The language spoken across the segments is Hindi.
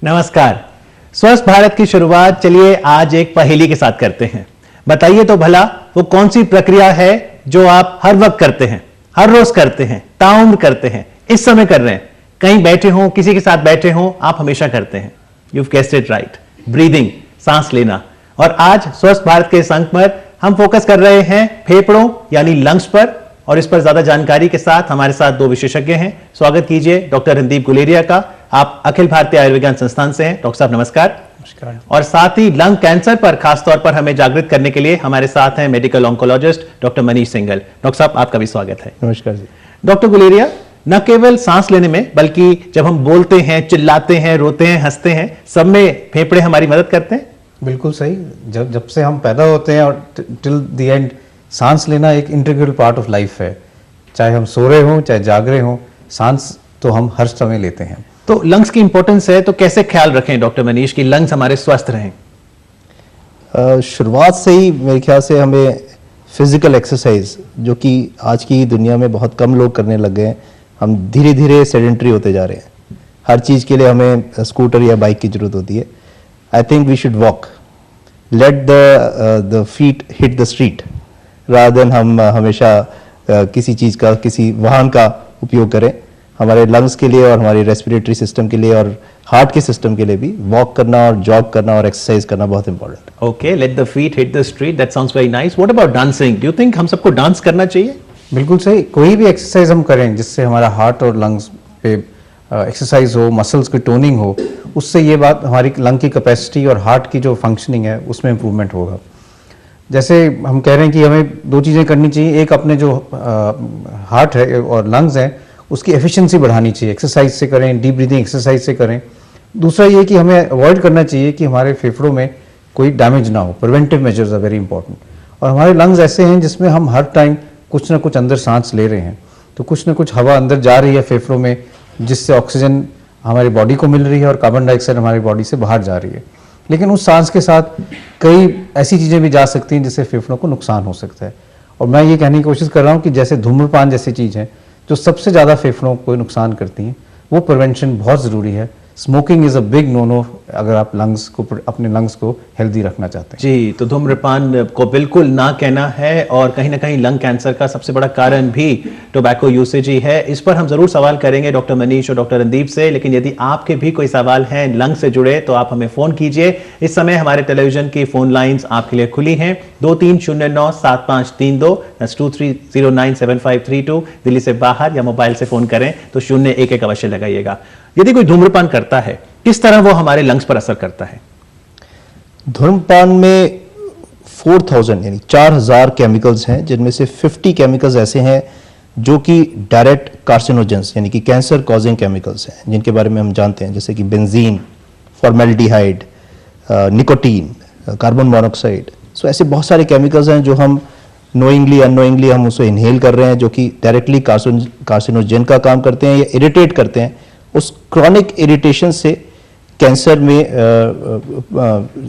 नमस्कार। स्वस्थ भारत की शुरुआत चलिए आज एक पहेली के साथ करते हैं। बताइए तो भला वो कौन सी प्रक्रिया है जो आप हर वक्त करते हैं, हर रोज करते हैं, ताउम्र करते हैं, इस समय कर रहे हैं, कहीं बैठे हों, किसी के साथ बैठे हों, आप हमेशा करते हैं। You've guessed it right, breathing, सांस लेना। और आज स्वस्थ भारत के इस अंक पर हम फोकस कर रहे हैं फेफड़ों यानी लंग्स पर, और इस पर ज्यादा जानकारी के साथ हमारे साथ दो विशेषज्ञ हैं। स्वागत कीजिए डॉक्टर रणदीप गुलेरिया का। आप अखिल भारतीय आयुर्विज्ञान संस्थान से हैं। डॉक्टर साहब नमस्कार। नमस्कार। और साथ ही लंग कैंसर पर खासतौर पर हमें जागृत करने के लिए हमारे साथ हैं medical oncologist doctor Manish Singhal. Doctor साहब आपका भी स्वागत है। नमस्कार जी। डॉक्टर गुलेरिया, न केवल सांस लेने में बल्कि जब हम बोलते हैं, चिल्लाते हैं, रोते हैं, हंसते हैं, सब में फेफड़े हमारी मदद करते हैं। बिल्कुल सही। जब से हम पैदा होते हैं और टिल द एंड सांस लेना एक इंटीग्रल पार्ट ऑफ लाइफ है। चाहे हम सो रहे हों, चाहे जाग रहे हों, सांस तो हम हर समय लेते हैं। तो लंग्स की इंपॉर्टेंस है, तो कैसे ख्याल रखें डॉक्टर मनीष कि लंग्स हमारे स्वस्थ रहें? शुरुआत से ही मेरे ख्याल से हमें फिजिकल एक्सरसाइज, जो कि आज की दुनिया में बहुत कम लोग करने लग गए हैं, हम धीरे धीरे सेडेंट्री होते जा रहे हैं। हर चीज़ के लिए हमें स्कूटर या बाइक की जरूरत होती है। I think we should walk, let the feet hit the street, rather than हम हमेशा किसी चीज़ का, किसी वाहन का उपयोग करें। हमारे लंग्स के लिए और हमारे रेस्पिरेटरी सिस्टम के लिए और हार्ट के सिस्टम के लिए भी वॉक करना और जॉग करना और एक्सरसाइज करना बहुत इंपॉर्टेंट है। Okay, late the feet hit the street, that sounds very nice. What about dancing? Do you think हम सबको डांस करना चाहिए? बिल्कुल सही। कोई भी एक्सरसाइज हम करें जिससे हमारा हार्ट और लंग्स पे एक्सरसाइज हो, मसल्स की टोनिंग हो, उससे ये बात हमारी लंग की कैपेसिटी और हार्ट की जो फंक्शनिंग है उसमें इम्प्रूवमेंट होगा। जैसे हम कह रहे हैं कि हमें दो चीज़ें करनी चाहिए। एक, अपने जो हार्ट है और लंग्स हैं उसकी एफिशिएंसी बढ़ानी चाहिए, एक्सरसाइज से करें, डीप ब्रीदिंग एक्सरसाइज से करें। दूसरा ये कि हमें अवॉइड करना चाहिए कि हमारे फेफड़ों में कोई डैमेज ना हो। Preventive measures are very important. और हमारे लंग्स ऐसे हैं जिसमें हम हर टाइम कुछ ना कुछ अंदर सांस ले रहे हैं, तो कुछ ना कुछ हवा अंदर जा रही है फेफड़ों में, जिससे ऑक्सीजन हमारी बॉडी को मिल रही है और कार्बन डाइऑक्साइड हमारी बॉडी से बाहर जा रही है। लेकिन उस सांस के साथ कई ऐसी चीज़ें भी जा सकती हैं जिससे फेफड़ों को नुकसान हो सकता है। और मैं ये कहने की कोशिश कर रहा हूँ कि जैसे धूम्रपान जैसी चीज़ है जो सबसे ज़्यादा फेफड़ों को नुकसान करती हैं, वो प्रिवेंशन बहुत ज़रूरी है। Smoking is a big no no अगर आप अपने लंग्स को हेल्दी रखना चाहते हैं। जी, तो धूम्रपान को बिल्कुल ना कहना है। और कहीं ना कहीं लंग कैंसर का सबसे बड़ा कारण भी टोबैको यूसेज ही है। इस पर हम जरूर सवाल करेंगे डॉक्टर मनीष और डॉक्टर रणदीप से। लेकिन यदि आपके भी कोई सवाल हैं लंग से जुड़े तो आप हमें फोन कीजिए। इस समय हमारे टेलीविजन की फोन लाइंस आपके लिए खुली हैं 23097532, 23097532। दिल्ली से बाहर या मोबाइल से फोन करें तो 011 अवश्य लगाइएगा। यदि कोई धूम्रपान करता है, किस तरह वो हमारे लंग्स पर असर करता है? धूम्रपान में 4000 यानी 4000 केमिकल्स हैं, जिनमें से 50 केमिकल्स ऐसे हैं जो कि डायरेक्ट कार्सिनोजेंस यानी कि कैंसर कॉजिंग केमिकल्स हैं, जिनके बारे में हम जानते हैं, जैसे कि benzene, formaldehyde, nicotine, carbon monoxide. So ऐसे बहुत सारे केमिकल्स हैं जो हम नोइंगली अननोइंगली हम उसको इनहेल कर रहे हैं, जो कि डायरेक्टली कार्सिनोजेन का काम करते हैं या इरिटेट करते हैं। उस क्रॉनिक इरिटेशन से कैंसर में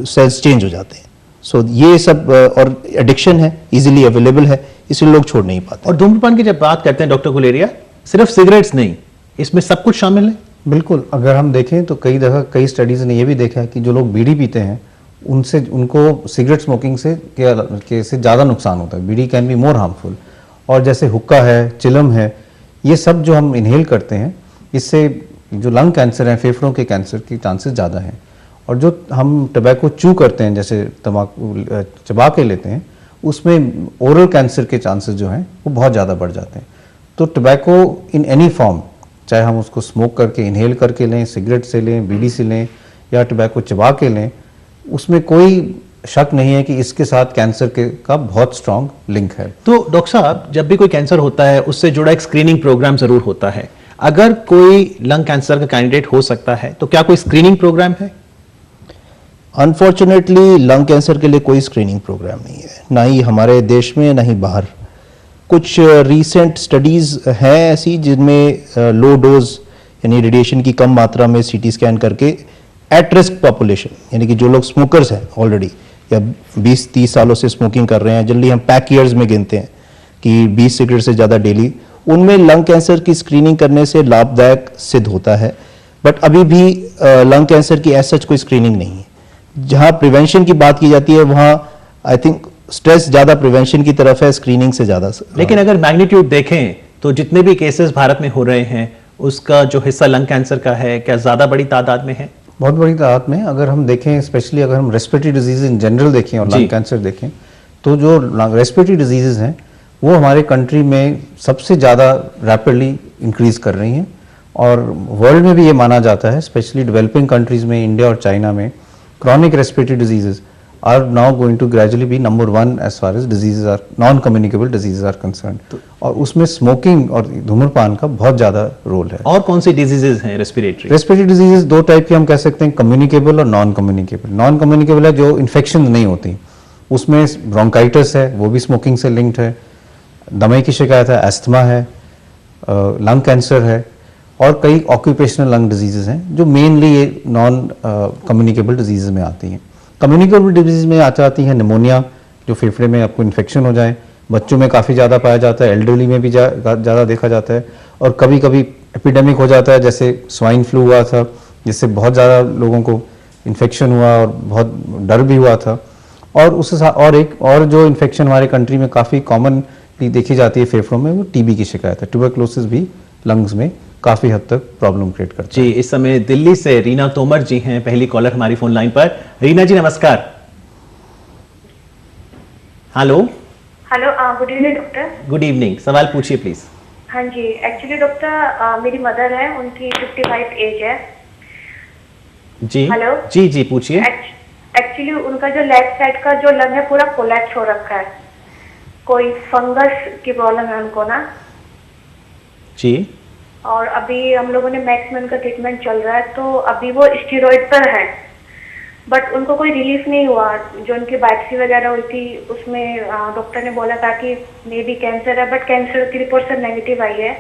सेल्स चेंज हो जाते हैं। सो ये सब और एडिक्शन है, इजीली अवेलेबल है, इसलिए लोग छोड़ नहीं पाते। और धूम्रपान की जब बात करते हैं डॉक्टर गुलेरिया, सिर्फ सिगरेट्स नहीं, इसमें सब कुछ शामिल है। बिल्कुल। अगर हम देखें तो कई स्टडीज़ ने ये भी देखा है कि जो लोग बीड़ी पीते हैं उनको सिगरेट स्मोकिंग से ज़्यादा नुकसान होता है। बीड़ी कैन बी मोर हार्मफुल। और जैसे हुक्का है, चिलम है, ये सब जो हम इनहेल करते हैं, इससे जो लंग कैंसर है, फेफड़ों के कैंसर के चांसेस ज़्यादा हैं। और जो हम टबैको चू करते हैं, जैसे तम्बाकू चबा के लेते हैं, उसमें ओरल कैंसर के चांसेस जो हैं वो बहुत ज़्यादा बढ़ जाते हैं। तो टबैको इन एनी फॉर्म, चाहे हम उसको स्मोक करके इनहेल करके लें, सिगरेट से लें, बीड़ी से लें या टबैको चबा के लें, उसमें कोई शक नहीं है कि इसके साथ कैंसर का बहुत स्ट्रांग लिंक है। तो डॉक्टर साहब, जब भी कोई कैंसर होता है उससे जुड़ा एक स्क्रीनिंग प्रोग्राम जरूर होता है। अगर कोई लंग कैंसर का कैंडिडेट हो सकता है तो क्या कोई स्क्रीनिंग प्रोग्राम है? अनफॉर्चुनेटली लंग कैंसर के लिए कोई स्क्रीनिंग प्रोग्राम नहीं है, ना ही हमारे देश में ना ही बाहर। कुछ रीसेंट स्टडीज़ हैं ऐसी जिनमें लो डोज यानी रेडिएशन की कम मात्रा में सीटी स्कैन करके एट रिस्क पॉपुलेशन यानी कि जो लोग स्मोकर्स हैं ऑलरेडी या 20-30 सालों से स्मोकिंग कर रहे हैं, जनरली हम पैक ईयर्स में गिनते हैं कि 20 सिगरेट से ज़्यादा डेली, उनमें लंग कैंसर की स्क्रीनिंग करने से लाभदायक सिद्ध होता है। बट अभी भी लंग कैंसर की एज सच कोई स्क्रीनिंग नहीं है। जहाँ प्रिवेंशन की बात की जाती है वहाँ आई थिंक स्ट्रेस ज़्यादा प्रिवेंशन की तरफ है, स्क्रीनिंग से ज़्यादा। लेकिन अगर मैग्नीट्यूड देखें तो जितने भी केसेस भारत में हो रहे हैं उसका जो हिस्सा लंग कैंसर का है, क्या ज़्यादा बड़ी तादाद में है? बहुत बड़ी तादाद में। अगर हम देखें, स्पेशली अगर हम रेस्पिरेटरी डिजीज इन जनरल देखें और लंग कैंसर देखें, तो जो रेस्पिरेटरी डिजीजेज हैं वो हमारे कंट्री में सबसे ज़्यादा रैपिडली इंक्रीज कर रही हैं। और वर्ल्ड में भी ये माना जाता है, स्पेशली डेवलपिंग कंट्रीज में, इंडिया और चाइना में, chronic respiratory diseases are now going to gradually be number 1 as far as diseases are, non communicable diseases are concern. और उसमें स्मोकिंग और धूम्रपान का बहुत ज़्यादा रोल है। और कौन सी डिजीजेज हैं रेस्पिरेटरी? रेस्पिरेटरी डिजीजेज दो टाइप के हम कह सकते हैं, कम्युनिकेबल और नॉन कम्युनिकेबल। नॉन कम्युनिकेबल है जो इन्फेक्शन नहीं होती, उसमें ब्रोंकाइटिस है, वो भी स्मोकिंग से लिंक्ड है, दमे की शिकायत है, एस्थमा है, लंग कैंसर है, और कई ऑक्यूपेशनल लंग डिजीजेज हैं जो मेनली ये नॉन कम्युनिकेबल डिजीजेज में आती हैं। कम्युनिकेबल डिजीज में आती है निमोनिया, जो फेफड़े में आपको इन्फेक्शन हो जाए, बच्चों में काफ़ी ज़्यादा पाया जाता है, एल्डरली में भी ज़्यादा देखा जाता है, और कभी कभी एपिडेमिक हो जाता है, जैसे स्वाइन फ्लू हुआ था जिससे बहुत ज़्यादा लोगों को इन्फेक्शन हुआ और बहुत डर भी हुआ था। और उससे और एक और जो इन्फेक्शन हमारे कंट्री में काफ़ी कॉमन देखी जाती है फेफड़ों में, वो टीबी की शिकायत है। ट्यूबरक्लोसिस भी लंग्स में काफ़ी हद तक प्रॉब्लम क्रिएट करता है। जी, इस समय दिल्ली से रीना तोमर जी हैं पहली कॉलर हमारी फोन लाइन पर। रीना जी नमस्कार। Hello. Hello, good evening doctor. Good evening, सवाल पूछिए प्लीज। हाँ जी, एक्चुअली डॉक्टर मेरी मदर है, उनकी 55 एज है। जी हेलो। जी जी पूछिए। एक्चुअली उनका जो लेफ्ट साइड का जो लंग है पूरा कोलैप्स हो रखा है, कोई फंगस की प्रॉब्लम है उनको ना जी। और अभी हम लोगों ने मैक्समैन का ट्रीटमेंट चल रहा है, तो अभी वो स्टेरॉइड पर है, बट उनको कोई रिलीफ नहीं हुआ। जो उनकी बायोप्सी वगैरह हुई थी उसमें डॉक्टर ने बोला था कि मे बी कैंसर है, बट कैंसर की रिपोर्ट सब नेगेटिव आई है।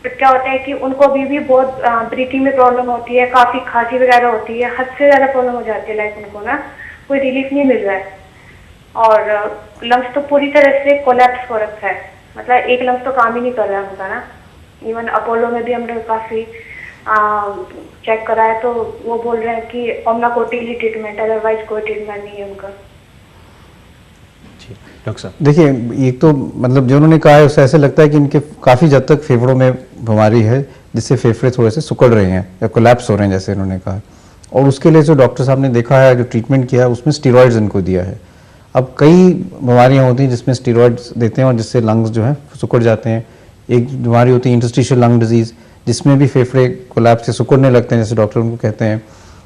बट क्या होता है कि उनको अभी भी बहुत ब्रीथिंग में प्रॉब्लम होती है, काफ़ी खांसी वगैरह होती है, हद से ज़्यादा प्रॉब्लम हो जाती है, लाइक उनको ना कोई रिलीफ नहीं मिल रहा है। और लंग्स तो पूरी तरह से कोलैप्स हो रखा है, मतलब एक लंग्स तो काम ही नहीं कर रहा है उनका ना। इवन अपोलो में भी हमने काफ़ी चेक करा है, तो वो बोल रहे हैं कि ओमनाकोटिल ही ट्रीटमेंट, अदरवाइज कोई ट्रीटमेंट नहीं है उनका। डॉक्टर साहब देखिए, ये तो मतलब जो उन्होंने कहा है उससे ऐसे लगता है कि इनके काफ़ी हद तक फेफड़ों में बीमारी है, जिससे फेफड़े थोड़े से सिकुड़ रहे हैं या कोलैप्स हो रहे हैं, जैसे इन्होंने कहा। और उसके लिए जो डॉक्टर साहब ने देखा है, जो ट्रीटमेंट किया है, उसमें स्टीरॉइड्स इनको दिया है। अब कई बीमारियाँ होती हैं जिसमें स्टीरॉइड्स देते हैं और जिससे लंग्स जो हैं सिकुड़ जाते हैं। एक बीमारी होती है इंटरस्टिशियल लंग डिजीज़, जिसमें भी फेफड़े कोलैप्स से सिकुड़ने लगते हैं, जैसे डॉक्टर उनको कहते हैं।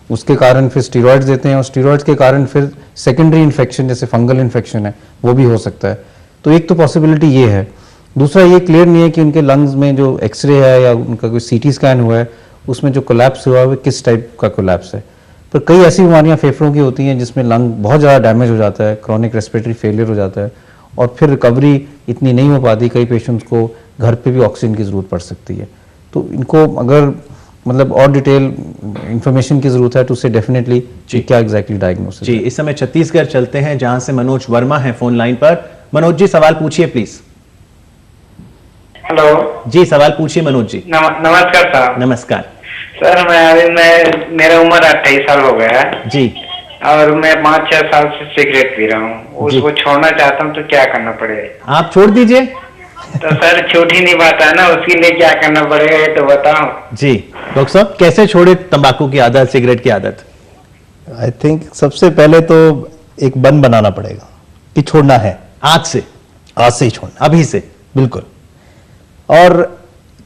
उसके कारण फिर स्टीरॉइड्स देते हैं, और स्टीरॉइड्स के कारण फिर सेकेंडरी इन्फेक्शन जैसे फंगल इन्फेक्शन है वो भी हो सकता है। तो एक तो पॉसिबिलिटी ये है। दूसरा, ये क्लियर नहीं है कि उनके लंग्स में जो एक्सरे है या उनका कोई सीटी स्कैन हुआ है उसमें जो कोलैप्स हुआ है वो किस टाइप का कोलैप्स है। पर कई ऐसी बीमारियां फेफड़ों की होती हैं जिसमें लंग बहुत ज़्यादा डैमेज हो जाता है, क्रॉनिक रेस्पिरेटरी फेलियर हो जाता है, और फिर रिकवरी इतनी नहीं हो पाती। कई पेशेंट्स को घर पे भी ऑक्सीजन की ज़रूरत पड़ सकती है। तो इनको अगर मतलब और डिटेल इंफॉर्मेशन की जरूरत है तो उससे डेफिनेटली क्या एग्जैक्टली डायग्नोसिस। जी, इस समय छत्तीसगढ़ चलते हैं जहां से मनोज वर्मा है फोन लाइन पर। मनोज जी सवाल पूछिए प्लीज। हेलो जी, सवाल पूछिए मनोज जी। नमस्कार साहब। नमस्कार सर, मेरा उम्र 28 साल हो गया है जी, और मैं 5-6 साल से सिगरेट पी रहा हूँ। उसको छोड़ना चाहता हूँ, तो क्या करना पड़ेगा? आप छोड़ दीजिए। तो सर छूट ही नहीं पाता है ना, उसके लिए क्या करना पड़ेगा ये तो बताओ। जी डॉक्टर साहब, कैसे छोड़े तंबाकू की आदत, सिगरेट की आदत? आई थिंक सबसे पहले तो एक बन बनाना पड़ेगा कि छोड़ना है। आज से ही छोड़ना, अभी से। बिल्कुल। और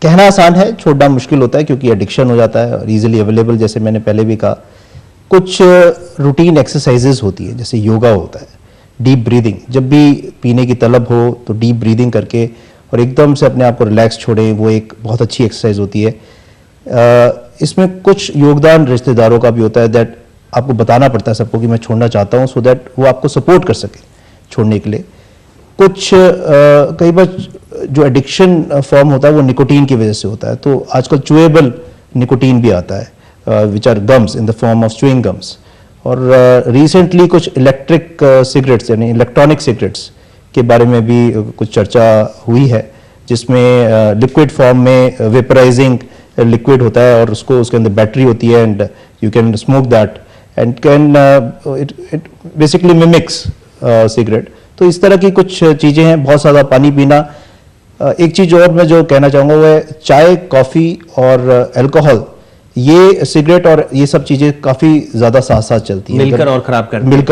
कहना आसान है, छोड़ना मुश्किल होता है क्योंकि एडिक्शन हो जाता है और इजीली अवेलेबल। जैसे मैंने पहले भी कहा, कुछ रूटीन एक्सरसाइजेज होती है, जैसे योगा होता है, डीप ब्रीदिंग। जब भी पीने की तलब हो तो डीप ब्रीदिंग करके और एकदम से अपने आप को रिलैक्स छोड़ें, वो एक बहुत अच्छी एक्सरसाइज होती है। इसमें कुछ योगदान रिश्तेदारों का भी होता है, दैट आपको बताना पड़ता है सबको कि मैं छोड़ना चाहता हूँ, सो दैट वो आपको सपोर्ट कर सके छोड़ने के लिए। कुछ कई बार जो एडिक्शन फॉर्म होता है वो निकोटीन की वजह से होता है, तो आजकल चुएबल निकोटीन भी आता है, which are gums in the form of chewing gums, और रिसेंटली कुछ इलेक्ट्रिक सिगरेट्स यानी इलेक्ट्रॉनिक सिगरेट्स के बारे में भी कुछ चर्चा हुई है, जिसमें लिक्विड फॉर्म में वेपराइजिंग लिक्विड होता है और उसके अंदर बैटरी होती है and you can smoke that and can it basically mimics cigarette. तो इस तरह की कुछ चीज़ें हैं। बहुत ज़्यादा पानी पीना। एक चीज़ और मैं जो कहना चाहूँगा वो है चाय, कॉफ़ी और अल्कोहल, ये सिगरेट और ये सब चीज़ें काफ़ी ज़्यादा साथ साथ चलती हैं, मिलकर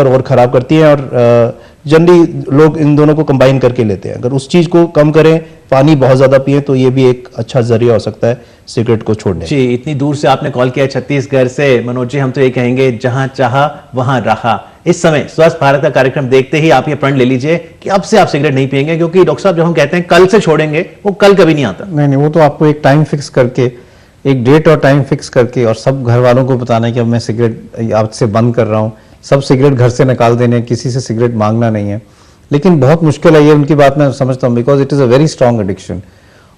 और ख़राब करती हैं और जनरली लोग इन दोनों को कंबाइन करके लेते हैं। अगर उस चीज़ को कम करें, पानी बहुत ज़्यादा पिए, तो ये भी एक अच्छा जरिया हो सकता है सिगरेट को छोड़ने। जी, इतनी दूर से आपने कॉल किया छत्तीसगढ़ से। मनोज जी, हम तो ये कहेंगे जहां चाहा वहां रहा। इस समय स्वस्थ भारत का कार्यक्रम देखते ही आप ये प्रण ले लीजिए कि अब से आप सिगरेट नहीं पिएंगे, क्योंकि डॉक्टर साहब जब हम कहते हैं कल से छोड़ेंगे, वो कल कभी नहीं आता। नहीं, वो तो आपको एक टाइम फिक्स करके, एक डेट और टाइम फिक्स करके और सब घर वालों को बताना है कि अब मैं सिगरेट आज से बंद कर रहा हूँ। सब सिगरेट घर से निकाल देने, किसी से सिगरेट मांगना नहीं है। लेकिन बहुत मुश्किल है, ये उनकी बात मैं समझता हूँ, because it is a very strong addiction.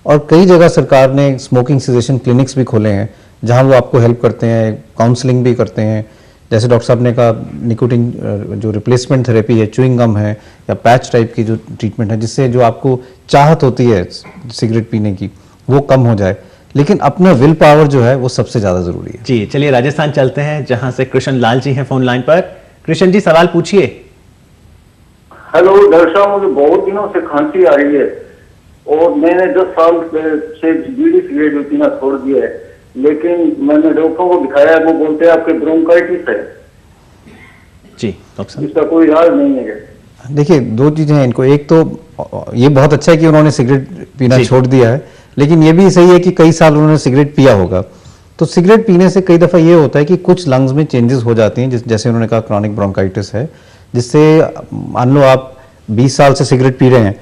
और कई जगह सरकार ने स्मोकिंग सेसेशन क्लिनिक्स भी खोले हैं, जहाँ वो आपको हेल्प करते हैं, काउंसलिंग भी करते हैं। जैसे डॉक्टर साहब ने कहा, निकोटिन जो रिप्लेसमेंट थेरेपी है, च्युइंग गम है या पैच टाइप की जो ट्रीटमेंट है, जिससे जो आपको चाहत होती है सिगरेट पीने की वो कम हो जाए। लेकिन अपना विल पावर जो है वो सबसे ज्यादा जरूरी है। जी, चलिए राजस्थान चलते हैं, जहां से कृष्ण लाल जी हैं फोन लाइन पर। कृष्ण जी, सवाल पूछिए। हेलो डॉक्टर साहब, मुझे बहुत दिनों से खांसी आ रही है और मैंने 10 साल से बीड़ी सिगरेट पीना छोड़ दिया है, लेकिन मैंने डॉक्टरों को दिखाया, वो बोलते हैं आपके ब्रोंकाइटिस है। जी डॉक्टर साहब, इसका कोई इलाज नहीं है। देखिए, दो चीजें हैं इनको। एक तो ये बहुत अच्छा है कि उन्होंने सिगरेट पीना छोड़ दिया है, लेकिन ये भी सही है कि कई साल उन्होंने सिगरेट पिया होगा। तो सिगरेट पीने से कई दफ़ा ये होता है कि कुछ लंग्स में चेंजेस हो जाती हैं, जैसे उन्होंने कहा क्रॉनिक ब्रोंकाइटिस है, जिससे मान लो आप 20 साल से सिगरेट पी रहे हैं,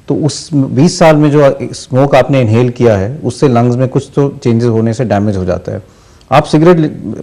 तो उस 20 साल में जो स्मोक आपने इनहेल किया है उससे लंग्स में कुछ तो चेंजेस होने से डैमेज हो जाता है। आप सिगरेट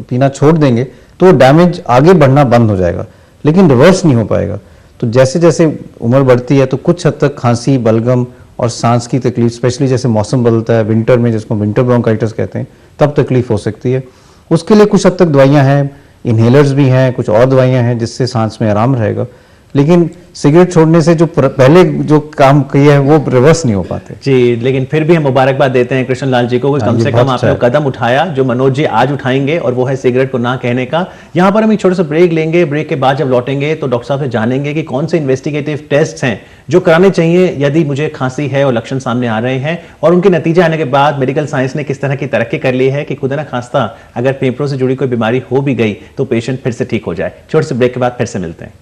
पीना छोड़ देंगे तो डैमेज आगे बढ़ना बंद हो जाएगा, लेकिन रिवर्स नहीं हो पाएगा। तो जैसे जैसे उम्र बढ़ती है तो कुछ हद तक खांसी, बलगम और सांस की तकलीफ, स्पेशली जैसे मौसम बदलता है, विंटर में, जिसको विंटर ब्रोंकाइटिस कहते हैं, तब तकलीफ हो सकती है। उसके लिए कुछ हद तक दवाइयाँ हैं, इन्हेलर्स भी हैं, कुछ और दवाइयाँ हैं जिससे सांस में आराम रहेगा। लेकिन सिगरेट छोड़ने से जो पहले जो काम किए हैं वो रिवर्स नहीं हो पाते। जी, लेकिन फिर भी हम मुबारकबाद देते हैं कृष्ण लाल जी को, कम से कम आपने कदम उठाया जो मनोज जी आज उठाएंगे, और वो है सिगरेट को ना कहने का। यहाँ पर हम एक छोटा सा ब्रेक लेंगे। ब्रेक के बाद जब लौटेंगे तो डॉक्टर साहब से जानेंगे कि कौन से इन्वेस्टिगेटिव टेस्ट हैं जो कराने चाहिए यदि मुझे खांसी है और लक्षण सामने आ रहे हैं, और उनके नतीजे आने के बाद मेडिकल साइंस ने किस तरह की तरक्की कर ली है कि खुदा ना खास्ता अगर फेफड़ों से जुड़ी कोई बीमारी हो भी गई तो पेशेंट फिर से ठीक हो जाए। छोटे से ब्रेक के बाद फिर से मिलते हैं।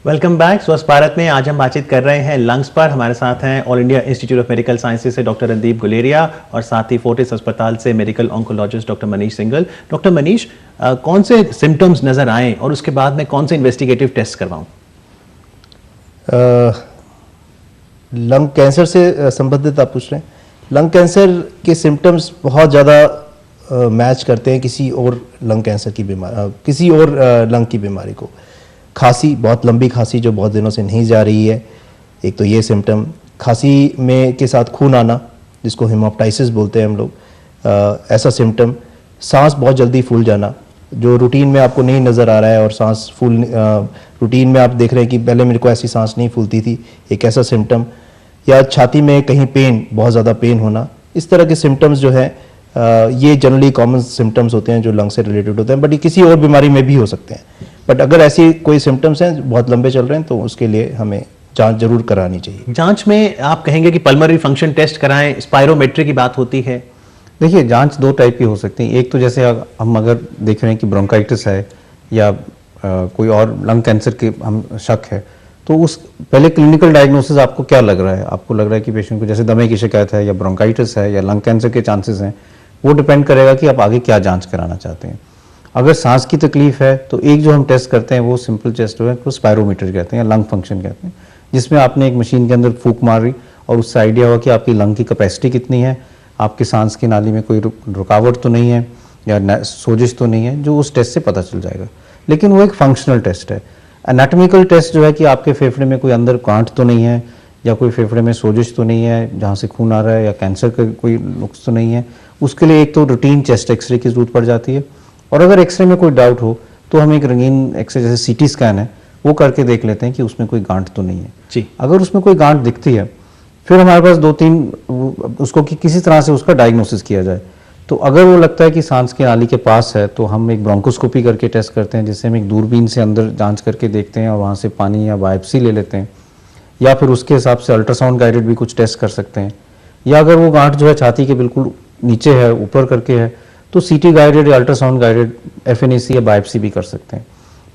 Welcome back. स्वस्थ भारत में आज हम बातचीत कर रहे हैं लंग्स पर। हमारे साथ हैं all India institute of medical sciences से डॉक्टर रणदीप गुलेरिया और साथ ही फोर्टिस अस्पताल से medical oncologist doctor Manish single. Doctor Manish, कौन से सिम्टम्स नजर आए और उसके बाद में कौन से इन्वेस्टिगेटिव टेस्ट करवाऊं? लंग कैंसर से संबंधित आप पूछ रहे हैं। लंग कैंसर के सिम्टम्स बहुत ज़्यादा मैच करते हैं किसी और लंग कैंसर की बीमारी, किसी और लंग की बीमारी को। खांसी, बहुत लंबी खांसी जो बहुत दिनों से नहीं जा रही है, एक तो ये सिम्टम। खांसी में के साथ खून आना, जिसको हेमोप्टाइसिस बोलते हैं हम लोग, ऐसा सिम्टम। सांस बहुत जल्दी फूल जाना, जो रूटीन में आपको नहीं नज़र आ रहा है और सांस फूल रूटीन में आप देख रहे हैं कि पहले मेरे को ऐसी सांस नहीं फूलती थी, एक ऐसा सिम्टम। या छाती में कहीं पेन, बहुत ज़्यादा पेन होना, इस तरह के सिम्टम्स जो हैं ये जनरली कॉमन सिम्टम्स होते हैं जो लंग से रिलेटेड होते हैं, बट ये किसी और बीमारी में भी हो सकते हैं। बट अगर ऐसी कोई सिम्टम्स हैं बहुत लंबे चल रहे हैं तो उसके लिए हमें जांच जरूर करानी चाहिए। जांच में आप कहेंगे कि पल्मोनरी फंक्शन टेस्ट कराएं, स्पायरोमेट्री की बात होती है। देखिए, जांच दो टाइप की हो सकती है। एक तो जैसे हम अगर देख रहे हैं कि ब्रोंकाइटिस है या कोई और लंग कैंसर के हम शक है, तो उस पहले क्लिनिकल डायग्नोसिस आपको क्या लग रहा है। आपको लग रहा है कि पेशेंट को जैसे दमे की शिकायत है या ब्रोंकाइटिस है या लंग कैंसर के चांसेस हैं, वो डिपेंड करेगा कि आप आगे क्या जांच कराना चाहते हैं। अगर सांस की तकलीफ है तो एक जो हम टेस्ट करते हैं वो सिंपल टेस्ट है, उसको स्पायरोमीटर कहते हैं या लंग फंक्शन कहते हैं, जिसमें आपने एक मशीन के अंदर फूंक मारी और उससे आइडिया हुआ कि आपकी लंग की कैपेसिटी कितनी है, आपकी सांस की नाली में कोई रुकावट तो नहीं है या सोजिश तो नहीं है, जो उस टेस्ट से पता चल जाएगा। लेकिन वो एक फंक्शनल टेस्ट है। एनाटॉमिकल टेस्ट जो है कि आपके फेफड़े में कोई अंदर गांठ तो नहीं है या कोई फेफड़े में सोजिश तो नहीं है जहाँ से खून आ रहा है, या कैंसर का कोई नुक्स तो नहीं है, उसके लिए एक तो रूटीन चेस्ट एक्सरे की जरूरत पड़ जाती है। और अगर एक्सरे में कोई डाउट हो तो हम एक रंगीन एक्सरे जैसे सीटी स्कैन है वो करके देख लेते हैं कि उसमें कोई गांठ तो नहीं है। जी। अगर उसमें कोई गांठ दिखती है फिर हमारे पास 2-3 उसको किसी तरह से उसका डायग्नोसिस किया जाए। तो अगर वो लगता है कि सांस की नाली के पास है तो हम एक ब्रोंकोस्कोपी करके टेस्ट करते हैं, जिससे हम एक दूरबीन से अंदर जांच करके देखते हैं और वहाँ से पानी या बायोप्सी ले लेते हैं, या फिर उसके हिसाब से अल्ट्रासाउंड गाइडेड भी कुछ टेस्ट कर सकते हैं। या अगर वो गांठ जो है छाती के बिल्कुल नीचे है, ऊपर करके है, तो सीटी गाइडेड या अल्ट्रासाउंड गाइडेड FNAC या बायोप्सी भी कर सकते हैं।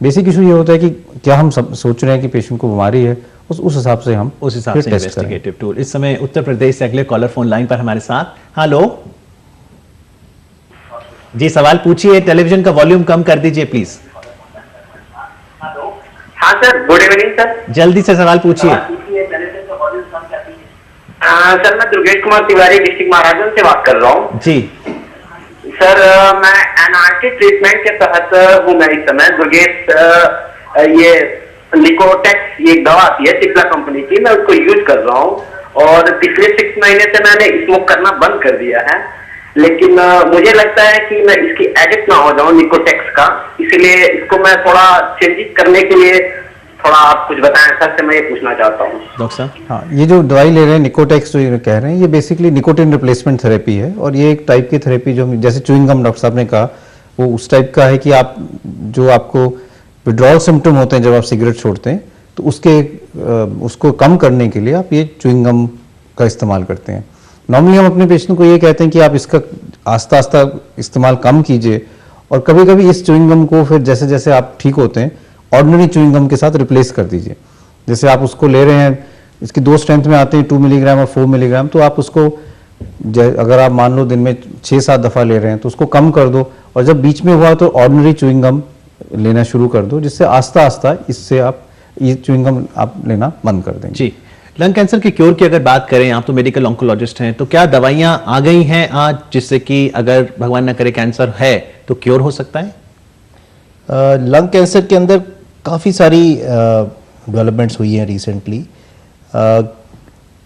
बेसिक इशू ये होता है कि क्या हम सोच रहे हैं कि पेशेंट को बीमारी है, उस हिसाब से हम उस हिसाब से टेस्ट करें। Investigative tool. इस समय उत्तर प्रदेश से अगले कॉलर फोन लाइन पर हमारे साथ। हेलो जी, सवाल पूछिए, टेलीविजन का वॉल्यूम कम कर दीजिए प्लीज। हाँ सर, गुड इवनिंग सर। जल्दी से सवाल पूछिए। सर मैं दुर्गेश कुमार तिवारी डिस्ट्रिक्ट महाराजगंज से बात कर रहा हूँ जी सर। मैं एनआरटी ट्रीटमेंट के तहत हूँ मैं इस समय। दुर्गेश ये निकोटेक्स ये एक दवा आती है सिप्ला कंपनी की, मैं उसको यूज कर रहा हूँ और पिछले 6 महीने से मैंने स्मोक करना बंद कर दिया है। लेकिन मुझे लगता है कि मैं इसकी एडिक्ट ना हो जाऊं निकोटेक्स का, इसलिए इसको मैं थोड़ा चेंज करने के लिए थोड़ा आप कुछ बताएं सर, से मैं ये पूछना चाहता हूँ। डॉक्टर साहब, हाँ, ये जो दवाई ले रहे हैं निकोटेक्स जो ये कह रहे हैं, ये बेसिकली निकोटिन रिप्लेसमेंट थेरेपी है। और ये एक टाइप की थेरेपी जो जैसे च्युइंग गम डॉक्टर साहब ने कहा, वो उस टाइप का है कि आप जो आपको विड्रॉल सिम्टम होते हैं जब आप सिगरेट छोड़ते हैं, तो उसको कम करने के लिए आप ये च्युइंग गम का इस्तेमाल करते हैं। नॉर्मली हम अपने पेशेंट को ये कहते हैं कि आप इसका आस्ता आस्ता इस्तेमाल कम कीजिए, और कभी कभी इस च्युइंग गम को फिर जैसे जैसे आप ठीक होते हैं ऑर्डिनरी च्युइंग गम के साथ रिप्लेस कर दीजिए। जैसे आप उसको ले रहे हैं, इसकी 2 स्ट्रेंथ में आते हैं, 2 मिलीग्राम और 4 मिलीग्राम, तो आप उसको अगर आप मान लो दिन में 6-7 दफ़ा ले रहे हैं तो उसको कम कर दो, और जब बीच में हुआ तो ऑर्डिनरी च्युइंग गम लेना शुरू कर दो, जिससे आस्ता आस्ता इससे आप ये च्युइंग गम आप लेना बंद कर देंगे। जी, लंग कैंसर के क्योर की अगर बात करें, आप तो मेडिकल ऑन्कोलॉजिस्ट हैं, तो क्या दवाइयां आ गई हैं आज जिससे कि अगर भगवान न करे कैंसर है तो क्योर हो सकता है? लंग कैंसर के अंदर काफ़ी सारी डेवलपमेंट्स हुई हैं रिसेंटली।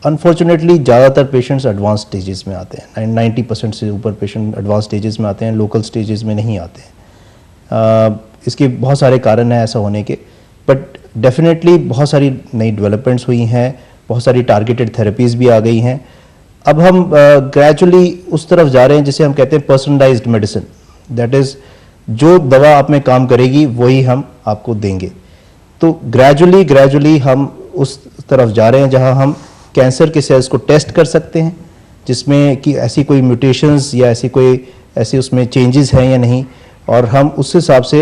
अनफॉर्चुनेटली ज़्यादातर पेशेंट्स एडवांस स्टेजेस में आते हैं, 90% से ऊपर पेशेंट एडवांस स्टेजेस में आते हैं, लोकल स्टेजेस में नहीं आते हैं। इसके बहुत सारे कारण हैं ऐसा होने के, बट डेफिनेटली बहुत सारी नई डेवलपमेंट्स हुई हैं, बहुत सारी टारगेटेड थेरेपीज़ भी आ गई हैं। अब हम ग्रेजुअली उस तरफ जा रहे हैं जिसे हम कहते हैं पर्सनलाइज्ड मेडिसिन। दैट इज़ जो दवा आप में काम करेगी वही हम आपको देंगे। तो ग्रेजुअली हम उस तरफ जा रहे हैं जहां हम कैंसर के सेल्स को टेस्ट कर सकते हैं, जिसमें कि ऐसी कोई म्यूटेशंस या ऐसी उसमें चेंजेस हैं या नहीं, और हम उस हिसाब से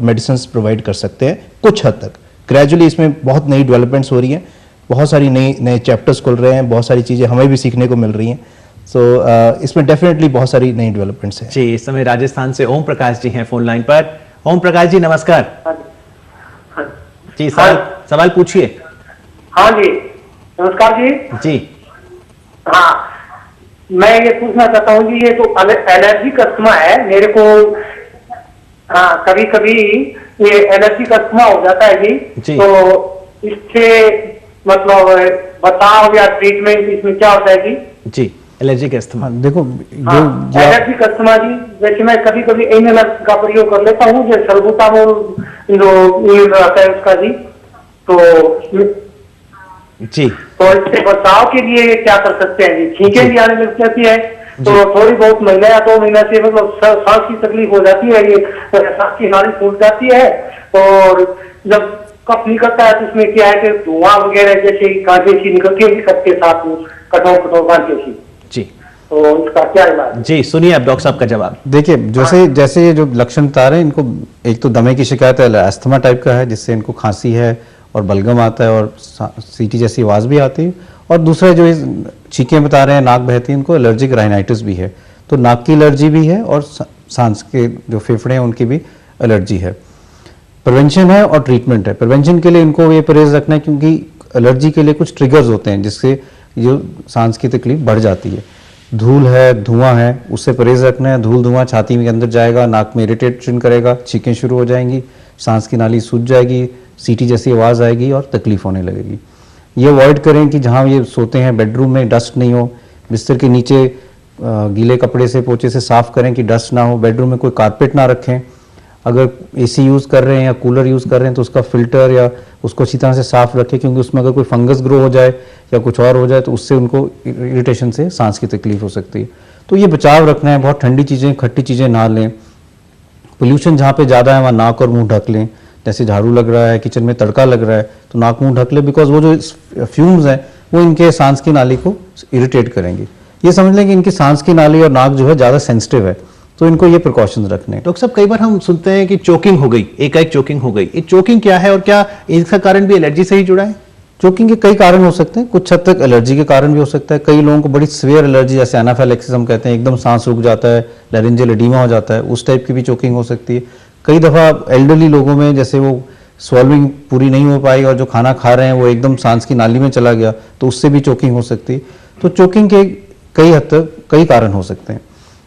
मेडिसिन्स प्रोवाइड कर सकते हैं कुछ हद तक। ग्रेजुअली इसमें बहुत नई डेवलपमेंट्स हो रही हैं, बहुत सारी नए चैप्टर्स खुल रहे हैं, बहुत सारी चीज़ें हमें भी सीखने को मिल रही हैं। सो इसमें डेफिनेटली बहुत सारी नई डेवलपमेंट्स हैं। जी, इस समय राजस्थान से ओम प्रकाश जी हैं फोन लाइन पर। ओम प्रकाश जी नमस्कार। जी, सवाल पूछिए। हाँ जी, नमस्कार जी। जी हाँ, मैं ये पूछना चाहता हूँ कि ये जो एलर्जी का अस्थमा है मेरे को, हाँ कभी कभी ये एलर्जी का अस्थमा हो जाता है जी। तो इससे मतलब बताओ या ट्रीटमेंट इसमें क्या होता है जी? जी, एलर्जी का अस्थमा, देखो एलर्जी का अस्थमा जी, जैसे मैं कभी कभी इनहेलर का प्रयोग कर लेता हूँ, जैसे सल्बुटामोल जो आता है उसका जी। तो इससे बचाव के लिए क्या कर सकते हैं जी? छींकें भी आने लग जाती है, तो थोड़ी बहुत महीना या 2 महीना से मतलब सांस की तकलीफ हो जाती है, ये सांस की नाली फूट जाती है, और जब कफ निकलता है तो उसमें क्या है कि धुआं वगैरह जैसे कांटे सी निकलती है सबके साथ कठोर कांटे सी। जी, तो इसका क्या इलाज? जी सुनिए अब डॉक्टर साहब का जवाब। देखिए, जैसे ये जो लक्षण बता रहे हैं, इनको एक तो दमे की शिकायत है, अस्थमा टाइप का है जिससे इनको खांसी है और बलगम आता है और सीटी जैसी आवाज़ भी आती है, और दूसरा जो छींकें बता रहे हैं, नाक बहती है, इनको एलर्जिक राइनाइटिस भी है। तो नाक की एलर्जी भी है और सांस के जो फेफड़े हैं उनकी भी एलर्जी है। प्रिवेंशन है और ट्रीटमेंट है। प्रिवेंशन के लिए इनको ये परहेज रखना है, क्योंकि एलर्जी के लिए कुछ ट्रिगर्स होते हैं जिससे जो सांस की तकलीफ बढ़ जाती है। धूल है, धुआं है, उससे परहेज रखना है। धूल धुआं छाती में अंदर जाएगा, नाक में इरिटेशन करेगा, छींकें शुरू हो जाएंगी, सांस की नाली सूज जाएगी, सीटी जैसी आवाज़ आएगी और तकलीफ होने लगेगी। ये अवॉइड करें कि जहाँ ये सोते हैं बेडरूम में डस्ट नहीं हो, बिस्तर के नीचे गीले कपड़े से पोछे से साफ करें कि डस्ट ना हो, बेडरूम में कोई कारपेट ना रखें। अगर एसी यूज़ कर रहे हैं या कूलर यूज़ कर रहे हैं तो उसका फिल्टर या उसको अच्छी तरह से साफ रखें, क्योंकि उसमें अगर कोई फंगस ग्रो हो जाए या कुछ और हो जाए तो उससे उनको इरिटेशन से सांस की तकलीफ हो सकती है। तो ये बचाव रखना है, बहुत ठंडी चीज़ें खट्टी चीज़ें ना लें। पोल्यूशन जहाँ पे ज़्यादा है वहाँ नाक और मुंह ढक लें, जैसे झाड़ू लग रहा है, किचन में तड़का लग रहा है तो नाक मुंह ढक लें, बिकॉज वो जो फ्यूम्स हैं वो इनके सांस की नाली को इरिटेट करेंगे। ये समझ लें कि इनकी सांस की नाली और नाक जो है ज़्यादा सेंसिटिव है, तो इनको ये प्रिकॉशंस रखने हैं। डॉक्टर साहब, कई बार हम सुनते हैं कि चोकिंग हो गई, एकाएक चोकिंग हो गई। ये चोकिंग क्या है और क्या इसका कारण भी एलर्जी से ही जुड़ा है? चोकिंग के कई कारण हो सकते हैं, कुछ हद तक एलर्जी के कारण भी हो सकता है। कई लोगों को बड़ी सीवियर एलर्जी जैसे एनाफिलैक्सिस हम कहते हैं, एकदम सांस रुक जाता है, लैरिंजियल एडीमा हो जाता है, उस टाइप की भी चोकिंग हो सकती है। कई दफ़ा एल्डरली लोगों में जैसे वो स्वॉल्विंग पूरी नहीं हो पाई और जो खाना खा रहे हैं वो एकदम सांस की नाली में चला गया तो उससे भी चोकिंग हो सकती है। तो चोकिंग के कई हद तक कई कारण हो सकते हैं।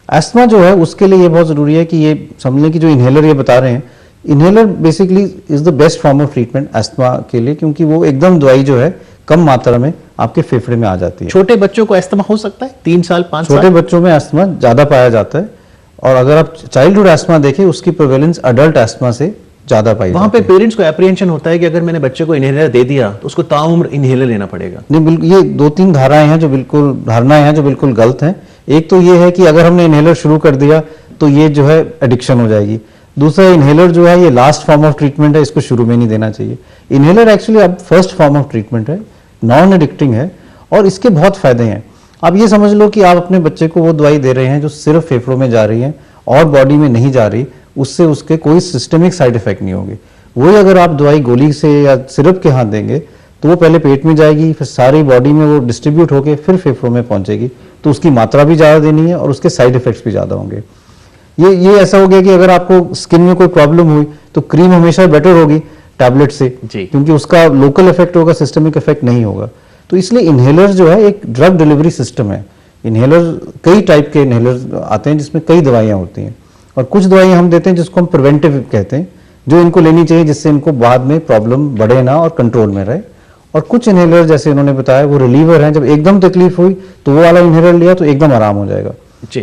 एस्थमा जो है उसके लिए ये बहुत ज़रूरी है कि ये समझ लें कि जो इन्हेलर ये बता रहे हैं, inhaler basically is the best form of treatment asthma के लिए, क्योंकि वो एकदम दवाई जो है कम मात्रा में आपके फेफड़े में आ जाती है। छोटे बच्चों को एस्थमा हो सकता है? 3 साल 5 साल? छोटे बच्चों में एस्थमा ज़्यादा पाया जाता है, और अगर आप चाइल्डहुड एस्थमा देखें उसकी प्रेवेलेंस अडल्ट एस्थमा से ज़्यादा पाई वहां जाती पे पेरेंट्स को एप्रीहेंशन होता है कि अगर मैंने बच्चे को इन्हेलर दे दिया तो उसको ताउम्र इन्हेलर लेना पड़ेगा। नहीं, बिल्कुल ये 2-3 धारणाएं हैं जो बिल्कुल गलत हैं। एक तो ये है कि अगर हमने इन्हेलर शुरू कर दिया तो ये जो है एडिक्शन हो जाएगी। दूसरा, इन्हेलर जो है ये लास्ट फॉर्म ऑफ ट्रीटमेंट है, इसको शुरू में नहीं देना चाहिए। इन्हेलर एक्चुअली अब फर्स्ट फॉर्म ऑफ ट्रीटमेंट है, नॉन एडिक्टिंग है और इसके बहुत फायदे हैं। आप ये समझ लो कि आप अपने बच्चे को वो दवाई दे रहे हैं जो सिर्फ फेफड़ों में जा रही है और बॉडी में नहीं जा रही, उससे उसके कोई सिस्टमिक साइड इफेक्ट नहीं होंगे। वही अगर आप दवाई गोली से या सिरप के हाथ देंगे तो वो पहले पेट में जाएगी, फिर सारी बॉडी में वो डिस्ट्रीब्यूट होकर फिर फेफड़ों में पहुंचेगी, तो उसकी मात्रा भी ज़्यादा देनी है और उसके साइड इफेक्ट्स भी ज़्यादा होंगे। ये ऐसा हो गया कि अगर आपको स्किन में कोई प्रॉब्लम हुई तो क्रीम हमेशा बेटर होगी टैबलेट से, क्योंकि उसका लोकल इफेक्ट होगा, सिस्टमिक इफेक्ट नहीं होगा। तो इसलिए इन्हेलर जो है एक ड्रग डिलीवरी सिस्टम है। इन्हेलर कई टाइप के इन्हेलर आते हैं जिसमें कई दवाइयाँ होती हैं, और कुछ दवाइयाँ हम देते हैं जिसको हम प्रिवेंटिव कहते हैं, जो इनको लेनी चाहिए जिससे इनको बाद में प्रॉब्लम बढ़े ना और कंट्रोल में रहे। और कुछ इन्हेलर जैसे उन्होंने बताया वो रिलीवर हैं, जब एकदम तकलीफ हुई तो वो वाला इन्हेलर लिया तो एकदम आराम हो जाएगा।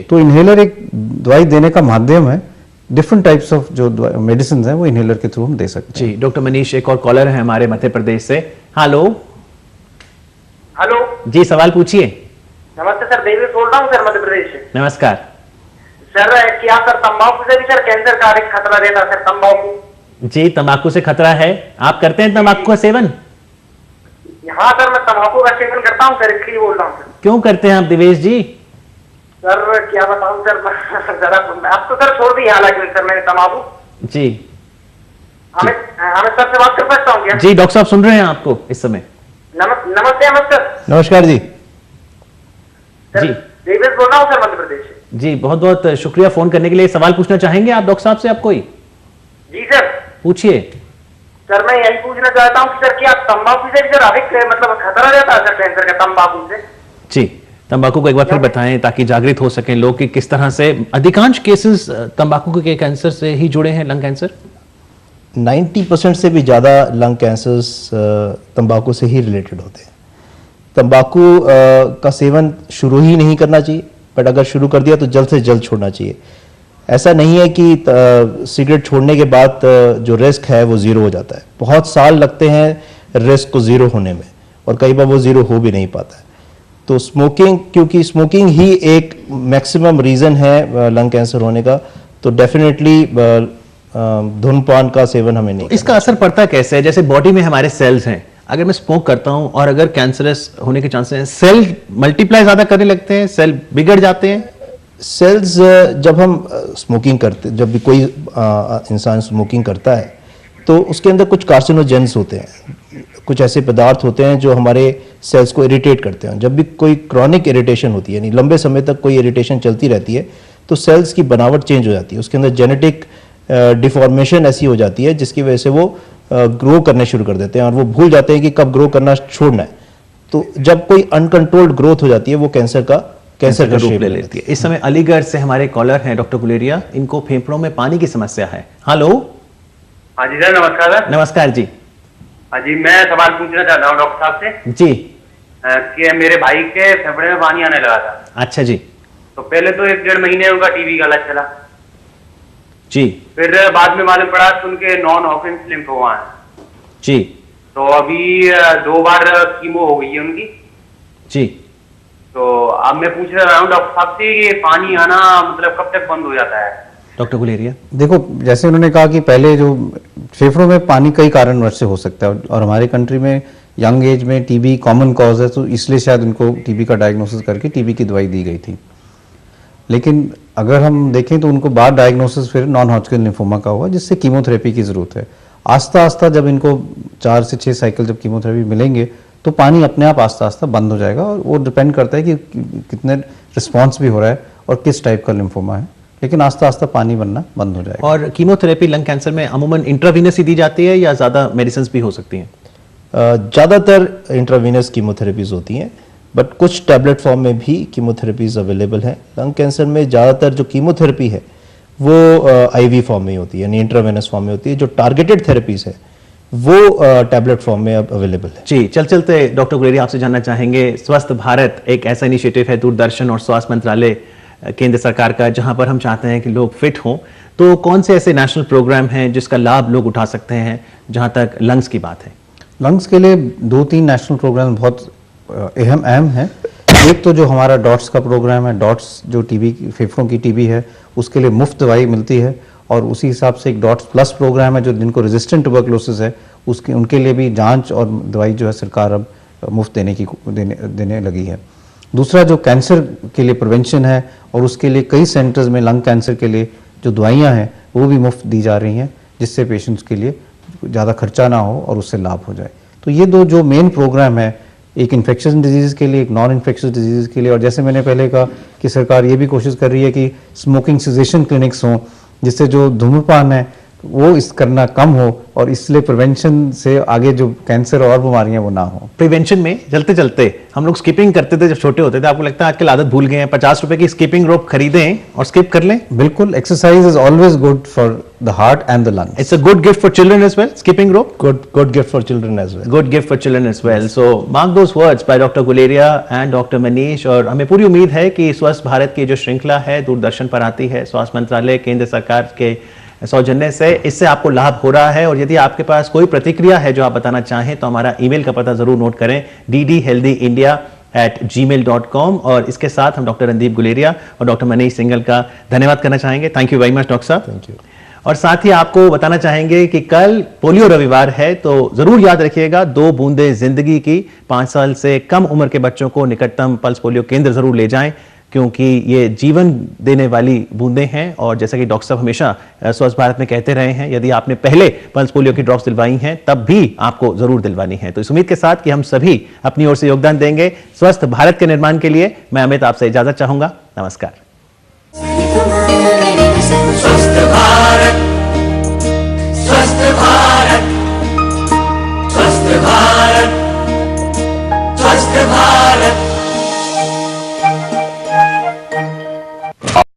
तो इन्हेलर एक दवाई देने का माध्यम है। डिफरेंट टाइप्स ऑफ जो मेडिसिन हैं वो इन्हेलर के थ्रू हम दे सकते हैं। जी डॉक्टर मनीष, एक और कॉलर है हमारे मध्य प्रदेश से। हेलो जी, सवाल पूछिए। नमस्ते सर, देवेश बोल रहा हूँ सर, मध्य प्रदेश से। नमस्कार सर, क्या सर तंबाकू से भी सर कैंसर का एक खतरा रहता है सर? तंबाकू जी, तंबाकू से खतरा है। आप करते हैं तंबाकू का सेवन? हाँ सर, मैं तंबाकू का सेवन करता हूँ सर, इसलिए बोल रहा हूँ सर। क्यों करते हैं आप दिवेश जी? सर क्या बताऊँ सर, जरा अब तो सर छोड़ दी हालांकि सर मैंने तंबाकू। जी हमें सर से बात कर सकता हूँ क्या? जी डॉक्टर साहब सुन रहे हैं आपको इस समय। नमस्ते सर। नमस्कार जी। जी देवेश बोल रहा हूँ सर, मध्य प्रदेश से। जी बहुत बहुत शुक्रिया फोन करने के लिए। सवाल पूछना चाहेंगे आप डॉक्टर साहब से? आप कोई जी सर पूछिए। सर मैं यही पूछना चाहता हूँ कि सर क्या तंबाकू से भी सर अधिक मतलब खतरा रहता है सर कैंसर का तंबाकू से? जी, तंबाकू को एक बार फिर बताएं ताकि जागृत हो सकें लोग कि किस तरह से अधिकांश केसेस तंबाकू के कैंसर से ही जुड़े हैं, लंग कैंसर। 90% से भी ज़्यादा लंग कैंसर्स तंबाकू से ही रिलेटेड होते हैं। तंबाकू का सेवन शुरू ही नहीं करना चाहिए, बट अगर शुरू कर दिया तो जल्द से जल्द छोड़ना चाहिए। ऐसा नहीं है कि सिगरेट छोड़ने के बाद जो रिस्क है वो ज़ीरो हो जाता है। बहुत साल लगते हैं रिस्क को ज़ीरो होने में, और कई बार वो ज़ीरो हो भी नहीं पाता है। तो स्मोकिंग, क्योंकि स्मोकिंग ही एक मैक्सिमम रीज़न है लंग कैंसर होने का, तो डेफिनेटली धूम्रपान का सेवन हमें नहीं। इसका असर पड़ता कैसे है? जैसे बॉडी में हमारे सेल्स हैं, अगर मैं स्मोक करता हूं और अगर कैंसरस होने के चांसेस हैं, सेल मल्टीप्लाई ज्यादा करने लगते हैं, सेल बिगड़ जाते हैं। सेल्स जब हम स्मोकिंग करते, जब भी कोई इंसान स्मोकिंग करता है तो उसके अंदर कुछ कार्सिनोजेंस होते हैं, कुछ ऐसे पदार्थ होते हैं जो हमारे सेल्स को इरिटेट करते हैं। जब भी कोई क्रॉनिक इरिटेशन होती है, यानी लंबे समय तक कोई इरिटेशन चलती रहती है, तो सेल्स की बनावट चेंज हो जाती है, उसके अंदर जेनेटिक डिफॉर्मेशन ऐसी हो जाती है जिसकी वजह से वो ग्रो करने शुरू कर देते हैं और वो भूल जाते हैं कि कब ग्रो करना छोड़ना है। तो जब कोई अनकंट्रोल्ड ग्रोथ हो जाती है वो कैंसर का रूप ले लेती है। इस समय अलीगढ़ से हमारे कॉलर हैं डॉक्टर गुलेरिया, इनको फेफड़ों में पानी की समस्या है। हेलो। हाँ जी सर, नमस्कार सर। नमस्कार जी। हाँ जी, मैं सवाल पूछना चाहता हूँ डॉक्टर साहब से जी। कि मेरे भाई के फेफड़े में पानी आने लगा था। अच्छा जी। तो पहले तो 1-1.5 महीने उनका टीबी का इलाज चला जी। फिर बाद में मालूम पड़ा कि उनके नॉन हॉकिंस लिम्फोमा है जी। तो अभी 2 बार कीमो हो गई है उनकी जी। तो अब मैं पूछ रहा हूँ डॉक्टर साहब से ये पानी आना मतलब कब तक बंद हो जाता है? डॉक्टर गुलेरिया। देखो, जैसे उन्होंने कहा कि पहले जो फेफड़ों में पानी कई कारणवश से हो सकता है और हमारे कंट्री में यंग एज में टीबी कॉमन कॉज है, तो इसलिए शायद उनको टीबी का डायग्नोसिस करके टीबी की दवाई दी गई थी। लेकिन अगर हम देखें तो उनको बाद डायग्नोसिस फिर नॉन हॉजकिन लिम्फोमा का हुआ, जिससे कीमोथेरेपी की ज़रूरत है। आस्ता आस्ता जब इनको 4 से 6 साइकिल जब कीमोथेरेपी मिलेंगे तो पानी अपने आप आस्ता आस्ता बंद हो जाएगा, और वो डिपेंड करता है कि कितने रिस्पॉन्स भी हो रहा है और किस टाइप का लिम्फोमा है, लेकिन आस्ता आस्ता पानी बनना बंद हो जाएगा। और कीमोथेरेपी लंग कैंसर में अमूमन इंट्रावीनस ही दी जाती है या ज़्यादा मेडिसिन भी हो सकती हैं? ज़्यादातर इंट्रावीनस कीमोथेरेपीज होती हैं, बट कुछ टैबलेट फॉर्म में भी कीमोथेरेपीज अवेलेबल हैं। लंग कैंसर में ज़्यादातर जो कीमोथेरेपी है वो आईवी फॉर्म में होती है, यानी इंट्रावेनस फॉर्म में होती है। जो टारगेटेड थेरेपीज है वो टैबलेट फॉर्म में अब अवेलेबल है। जी, चलते डॉक्टर गुलेरिया आपसे जानना चाहेंगे, स्वस्थ भारत एक ऐसा इनिशिएटिव है दूरदर्शन और स्वास्थ्य मंत्रालय केंद्र सरकार का, जहां पर हम चाहते हैं कि लोग फिट हों। तो कौन से ऐसे नेशनल प्रोग्राम हैं जिसका लाभ लोग उठा सकते हैं जहां तक लंग्स की बात है? लंग्स के लिए 2-3 नेशनल प्रोग्राम बहुत अहम है। एक तो जो हमारा डॉट्स का प्रोग्राम है, डॉट्स जो टीबी फेफड़ों की टीबी है उसके लिए मुफ्त दवाई मिलती है, और उसी हिसाब से एक डॉट्स प्लस प्रोग्राम है जो जिनको रेजिस्टेंट ट्यूबरकुलोसिस है उसके उनके लिए भी जांच और दवाई जो है सरकार अब मुफ्त देने लगी है। दूसरा जो कैंसर के लिए प्रिवेंशन है, और उसके लिए कई सेंटर्स में लंग कैंसर के लिए जो दवाइयाँ हैं वो भी मुफ्त दी जा रही हैं, जिससे पेशेंट्स के लिए ज़्यादा खर्चा ना हो और उससे लाभ हो जाए। तो ये 2 जो मेन प्रोग्राम है, एक इन्फेक्शस डिजीज़ के लिए, एक नॉन इन्फेक्शस डिजीज़ के लिए। और जैसे मैंने पहले कहा कि सरकार ये भी कोशिश कर रही है कि स्मोकिंग सेसेशन क्लिनिक्स हों, जिससे जो धूम्रपान है वो इस करना कम हो, और इसलिए प्रिवेंशन से आगे जो कैंसर और बीमारियां वो ना हो। प्रिवेंशन में चलते चलते हम लोग स्किपिंग करते थे जब छोटे होते थे, आपको लगता है आजकल आदत भूल गए हैं? 50 रुपए की स्किपिंग रोप खरीदें और स्किप कर लें। बिल्कुल, exercise is always good for the heart and the lungs. It's a good gift for children as well, skipping rope. Good gift for children as well. Good gift for children as well. So mark those words by doctor Guleria and doctor Manish. और हमें पूरी उम्मीद है कि स्वस्थ भारत की जो श्रृंखला है दूरदर्शन पर आती है, स्वास्थ्य मंत्रालय केंद्र सरकार के सौजन्य से, इससे आपको लाभ हो रहा है। और यदि आपके पास कोई प्रतिक्रिया है जो आप बताना चाहें तो हमारा ईमेल का पता जरूर नोट करें, ddhealthyindia@gmail.com। और इसके साथ हम डॉक्टर रणदीप गुलेरिया और डॉक्टर मनीष सिंघल का धन्यवाद करना चाहेंगे। Thank you very much doctor साहब। Thank you. और साथ ही आपको बताना चाहेंगे कि कल पोलियो रविवार है, तो जरूर याद रखिएगा 2 बूंदे जिंदगी की। 5 साल से कम उम्र के बच्चों को निकटतम पल्स पोलियो केंद्र जरूर ले जाएं, क्योंकि ये जीवन देने वाली बूंदें हैं। और जैसा कि डॉक्टर साहब हमेशा स्वस्थ भारत में कहते रहे हैं, यदि आपने पहले पल्स पोलियो की ड्रॉप्स दिलवाई हैं तब भी आपको जरूर दिलवानी है। तो इस उम्मीद के साथ कि हम सभी अपनी ओर से योगदान देंगे स्वस्थ भारत के निर्माण के लिए, मैं अमित आपसे इजाजत चाहूंगा। नमस्कार। स्वस्थ भारत, स्वस्थ भारत, स्वस्थ भारत, स्वस्थ भारत।